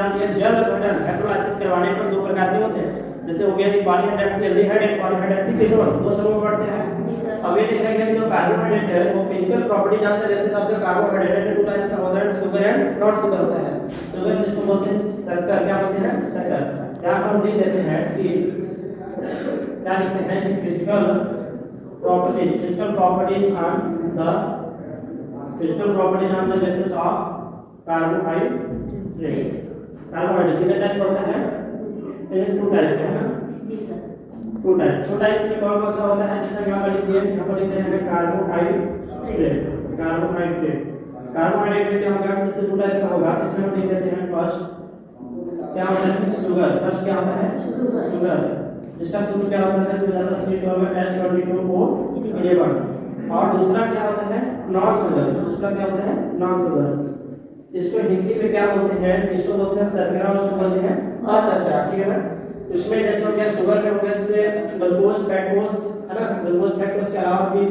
जान लिया जल अपघटन हाइड्रोलाइसिस करवाने पर दो प्रकार के होते हैं, जैसे हो गया कि पॉलीहाइड्रोक्सिल्डिहाइड एंड पॉलीहाइड्रोक्सिकेटोन, दो समूह में बढ़ते हैं। अब ये देखा गया कि जो कार्बोहाइड्रेट है वो फिजिकल प्रॉपर्टी जानते हैं, जैसे आपका कार्बोहाइड्रेट है टू टाइप्स का होता है, शुगर एंड नॉट शुगर होता है। शुगर जिसको बोलते हैं शक्कर, क्या बोलते हैं शक्कर। यहां पर हम लिख देते हैं कि क्या लिखते हैं कि physical property on the basis of carbohydrate. Carbohydrate कितने टाइप होता है? इस टू टाइप्स है ना जी सर। टू टाइप्स में कौन कौन सा होता है? जैसे यहाँ पर लिखिए, यहाँ पर लिखते हैं कार्बोहाइड्रेट। कार्बोहाइड्रेट क्या होगा? जैसे टू टाइप का होगा, इसमें हम लिख देते हैं फर्स्ट क्या होता है शुगर। फर्स्ट क्या होता है शुगर, जिसका सूत्र क्या होता है? तो ज्यादा स्वीट होगा H22O11। और दूसरा क्या होता है नॉन शुगर, दूसरा क्या होता है नॉन शुगर। इसको हिंदी में क्या बोलते हैं? इसको बोलते हैं शर्करा, उसको बोलते हैं अशर्करा, ठीक है ना। इसमें जैसे हो गया शुगर में हो गया जैसे ग्लूकोज फैक्टोज है ना, ग्लूकोज फैक्टोज के अलावा भी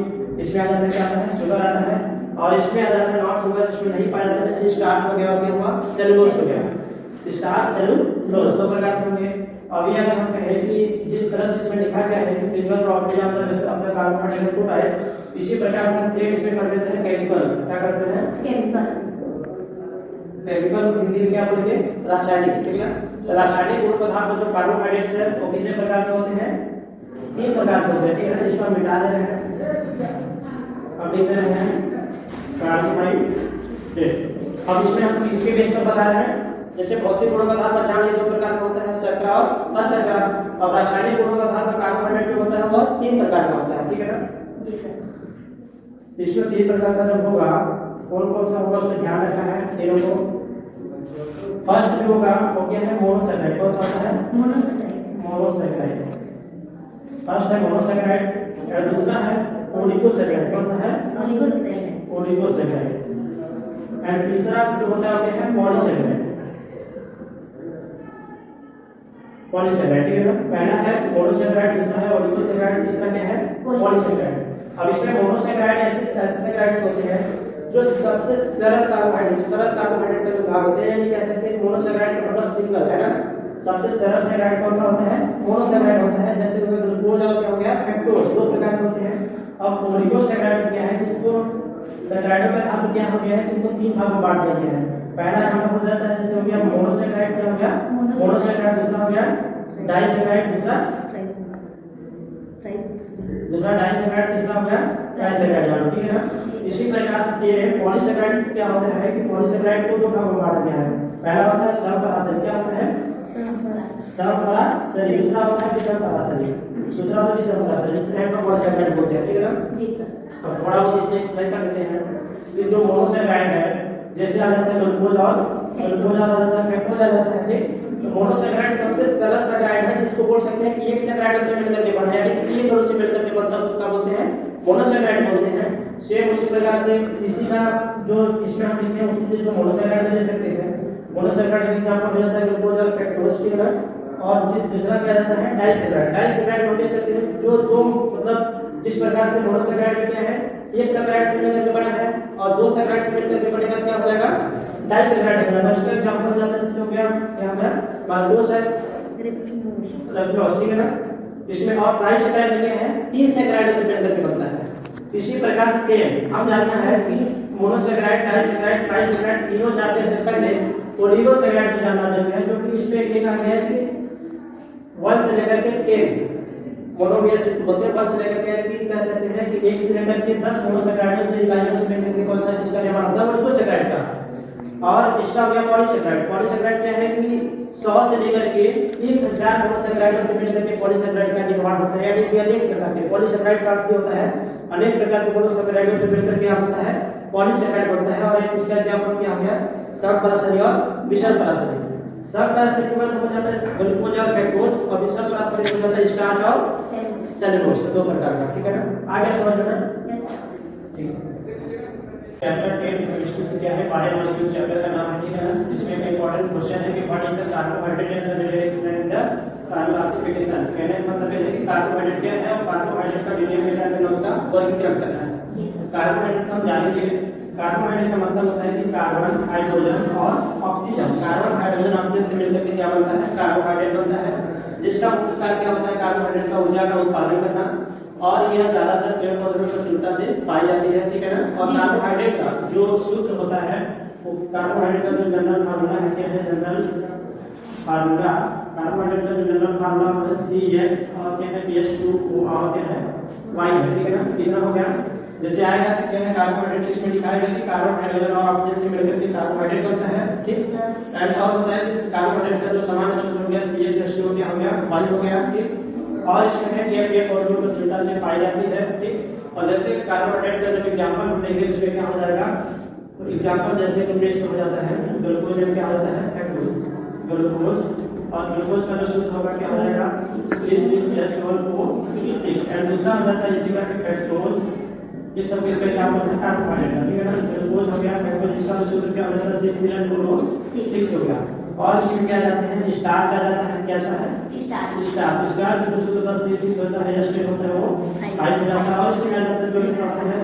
इसमें आ जाता है क्या आता है शुगर आता है। और इसमें आ जाता है नॉन शुगर, जिसमें नहीं पाया जाता, जैसे स्टार्च हो गया और क्या हुआ सेलुलोज हो गया। स्टार्च सेलुलोज दो प्रकार के होंगे। अभी अगर हम कहें कि जिस तरह से इसमें लिखा गया है कि फिजिकल प्रॉपर्टी ऑफ द जैसे अपना कार्बोहाइड्रेट टू टाइप, इसी प्रकार से हम सेम इसमें कर देते हैं केमिकल। क्या करते हैं? केमिकल हिंदी में क्या बोलेंगे? रासायनिक, ठीक है। रासायनिक गुण पदार्थ जो कार्बोहाइड्रेट है वो कितने प्रकार के होते हैं? 3 प्रकार के होते हैं, ठीक है। इसको हम मिटा दे रहे हैं, अब लिख रहे हैं कार्बोहाइड्रेट। अब इसमें हम किसके बेस पर बता रहे हैं? जैसे भौतिक गुण पदार्थ का जान लिया 2 प्रकार का होता है, शर्करा और अशर्करा। और रासायनिक गुण पदार्थ का कार्बोहाइड्रेट जो होता है वो 3 प्रकार का होता है, ठीक है ना जी सर। इसमें 3 प्रकार का जब होगा कौन कौन सा होगा उसका ध्यान रखना है तीनों को। फर्स्ट जो होगा वो क्या है मोनोसैकेराइड। कौन सा होता है? मोनोसैकेराइड। फर्स्ट है मोनोसैकेराइड और दूसरा है ओलिगोसैकेराइड। कौन सा है? ओलिगोसैकेराइड। एंड तीसरा जो होता है वो क्या है पॉलीसैकेराइड। पॉलीसैकेराइड, ठीक है ना। पहला है मोनोसैकेराइड, दूसरा है ओलिगोसैकेराइड, तीसरा क्या है पॉलीसैकेराइड। अब इसमें मोनोसैकेराइड ऐसे सैकेराइड्स होते हैं जो सबसे सरल कार्बोहाइड्रेट का जो भाग होते हैं, यानी कह सकते हैं मोनोसैकेराइड का मतलब सिंगल है ना। सबसे सरल सैकेराइड कौन सा होता है? मोनोसैकेराइड होता है। जैसे ग्लूकोज और क्या हो गया फ्रक्टोज, 2 प्रकार के होते हैं। अब ओलिगोसैकेराइड क्या है? जिसको सैकेराइडों का भाग क्या हो गया है कि इनको 3 भाग में बांट दिया गया है। पहला यहाँ पर हो जाता है जैसे हो गया मोनोसैकेराइड, क्या हो गया मोनोसैकेराइड, दूसरा हो गया डाइसैकेराइड, दूसरा डाइसैकेराइड, तीसरा हो गया ट्राइसैकेराइड, ठीक है ना। इसी प्रकार से पॉलीसैकेराइड क्या होता है कि पॉलीसैकेराइड को 2 भागों में बांटा गया है। पहला होता है समपराशरी, क्या होता है समपराशरी, दूसरा होता है विषमपराशरी, दूसरा होता है विषमपराशरी, इस टाइप का पॉलीसैकेराइड बोलते हैं, ठीक है ना जी सर। अब थोड़ा बहुत इसमें एक्सप्लेन कर देते हैं कि जो मोनोसैकेराइड है जैसे आ जाता है ग्लूकोज और आ जाता है फ्रक्टोज आ जाता है, ठीक। तो मोनोसैकेराइड सबसे सरल सैकेराइड है, जिसको बोल सकते हैं कि एक सैकेराइड से मिलकर के बना है, यानी कि 3 जोड़ों से मिलकर के बनता है, उसको क्या बोलते हैं मोनोसैकेराइड बोलते हैं। सेम उसी प्रकार से इसी का जो इसमें हम लिखे हैं उसी चीज को मोनोसैकेराइड में ले सकते हैं। मोनोसैकेराइड का एग्जांपल हो जाता है ग्लूकोज और फ्रक्टोज, ठीक है। और दूसरा क्या जाता है डाइसैकेराइड हम ले सकते हैं, जो 2 मतलब जिस प्रकार से मोनोसैकेराइड में क्या है एक सैकेराइड से मिलकर के बना है और 2 सैकेराइड से मिलकर के बनेगा, क्या हो जाएगा डाइसैकेराइड हो जाएगा। इसका एग्जांपल हो जाता है जैसे हो गया यहाँ पर माल्टोस है, रफ्लोस, ठीक है ना। इसमें और ट्राइसैकेराइड में क्या है 3 सैकेराइड से मिलकर के बनता है। इसी प्रकार से हम जानना है कि मोनोसैकेराइड, डाइसैकेराइड, ट्राइसैकेराइड तीनों जानने से पहले ओलिगोसैकेराइड को जानना जरूरी है, जो कि इसमें ये कहा गया है कि 1 से लेकर के 10 मोनोमियर से बोलते हैं, 1 से लेकर के यानी कि कह सकते हैं कि 1 से लेकर के 10 मोनोसैकेराइड से इकाइयों से मिलकर के कौन सा जिसका निर्माण होता है ओलिगोसैकेराइड का। और इसका हो गया पॉलीसैकेराइड। पॉलीसैकेराइड क्या है कि 100 से लेकर के 1000 मोनोसैकेराइडों से मिलकर के पॉलीसैकेराइड का निर्माण होता है, यानी कि अनेक प्रकार के पॉलीसैकेराइड का अर्थ होता है अनेक प्रकार के मोनोसैकेराइडों से मिलकर के होता है पॉलीसैकेराइड बनता है। और एक इसका एग्जांपल क्या हो गया समपराशरी और विषमपराशरी। समपराशरी के मतलब हो जाता है ग्लूकोज और फ्रक्टोज और विषमपराशरी हो जाता है स्टार्च और सेलुलोज, 2 प्रकार का, ठीक है ना। आगे समझना यस सर। ठीक है। चैप्टर 10 केमिस्ट्री से क्या है बायोमोलिक्यूल चैप्टर का नाम है, ठीक है ना। इसमें एक इंपॉर्टेंट क्वेश्चन है कि what is the carbohydrate and related explain the classification. कहने का मतलब है कि कार्बोहाइड्रेट क्या है और कार्बोहाइड्रेट का डिटेल में क्या उसका वर्गीकरण करना है। कार्बोहाइड्रेट हम जानेंगे। कार्बोहाइड्रेट का मतलब होता है कि कार्बन, हाइड्रोजन और ऑक्सीजन, कार्बन, हाइड्रोजन ऑक्सीजन से मिलकर के क्या बनता है, कार्बोहाइड्रेट बनता है, जिसका मुख्य कार्य क्या होता है, कार्बोहाइड्रेट का ऊर्जा का उत्पादन करना, और यह ज्यादातर पेड़ पौधों में प्रचुरता से पाई जाती है, ठीक है ना। और कार्बोहाइड्रेट का जो सूत्र होता है, वो कार्बोहाइड्रेट का जो जनरल फार्मूला है क्या है, जनरल फार्मूला, कार्बोहाइड्रेट का जो जनरल फार्मूला है CH और क्या है CH2O और क्या है Y है, ठीक है ना। कितना हो गया, जैसे आएगा कि क्या है, कार्बोहाइड्रेट इसमें लिखा है कि कार्बन हाइड्रोजन और ऑक्सीजन से मिलकर के कार्बोहाइड्रेट बनता है, ठीक। एंड और होता है कार्बोहाइड्रेट का जो सामान्य सूत्र हो गया CH2O क्या हो गया, Y हो गया, ठीक। और इसमें है कि ये पौधों में प्रचुरता से पाई जाती है, ठीक। और जैसे कार्बोहाइड्रेट का जब एग्जांपल ढूंढेंगे उसमें क्या हो जाएगा, तो एग्जांपल जैसे कि हो जाता है ग्लूकोज में क्या होता है, ग्लूकोज, और ग्लूकोज का जो सूत्र होगा क्या हो जाएगा C6H12O6, एंड दूसरा हो जाता है इसी का फ्रक्टोज, ये सब किसका एग्जांपल है, कार्बोहाइड्रेट, ठीक है ना। ग्लूकोज हो गया, फ्रक्टोज, इसका सूत्र क्या हो जाता है C6H12O6 हो गया। और इसमें क्या जाते हैं, स्टार्च आ जाता है, क्या आता है स्टार्च का सूत्र का C6 होता है, H होता है वो 5 हो जाता है, और इसमें आ जाता है जो लिखा है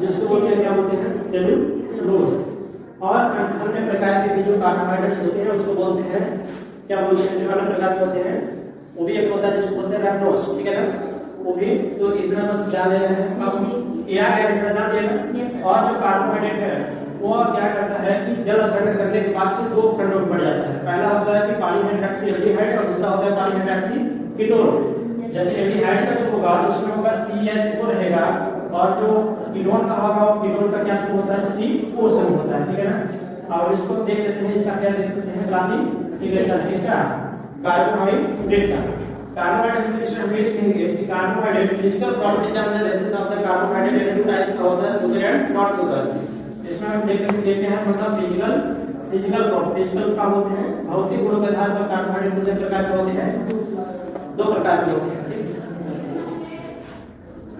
जिसको बोलते हैं क्या बोलते हैं, सेलुलोज। और अन्य प्रकार के जो कार्बोहाइड्रेट्स होते हैं उसको बोलते हैं क्या बोलते हैं, जो अन्य प्रकार के होते हैं वो भी एक होता है जिसको बोलते हैं रैप्नोस, ठीक है ना। वो भी तो इतना बस जान लेना है, अब या क्या इतना जान लेना। और जो कार्बोहाइड्रेट है वो क्या करता है कि जल अपघटन करने के बाद से दो खंडों में बढ़ जाता है। पहला होता है कि पॉलीहाइड्रॉक्सी एल्डिहाइड और दूसरा होता है पॉलीहाइड्रॉक्सी कीटोन। जैसे एल्डिहाइड का जो होगा उसमें होगा CH4 रहेगा, और जो कीटोन का होगा वो कीटोन का क्या समूह होता है, CO समूह होता है, ठीक है ना। और इसको देख लेते हैं, इसका क्या देख लेते हैं, क्लासिफिकेशन इसका कार्बोहाइड्रेट का। कार्बोहाइड्रेट में हम ये लिखेंगे कि carbohydrate physical property on the basis of the carbohydrate and two types का होता है, शुगर एंड नॉट शुगर। इसमें हम देखते हैं मतलब फिजिकल का होते हैं, भौतिक गुणों के आधार पर कार्बोहाइड्रेट कितने प्रकार के होते हैं, दो प्रकार के होते हैं,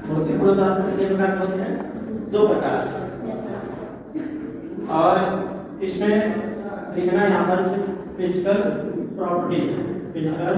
भौतिक गुणों के आधार पर कितने प्रकार के होते हैं, दो प्रकार। और इसमें लिखना यहाँ पर फिजिकल प्रॉपर्टी, फिजिकल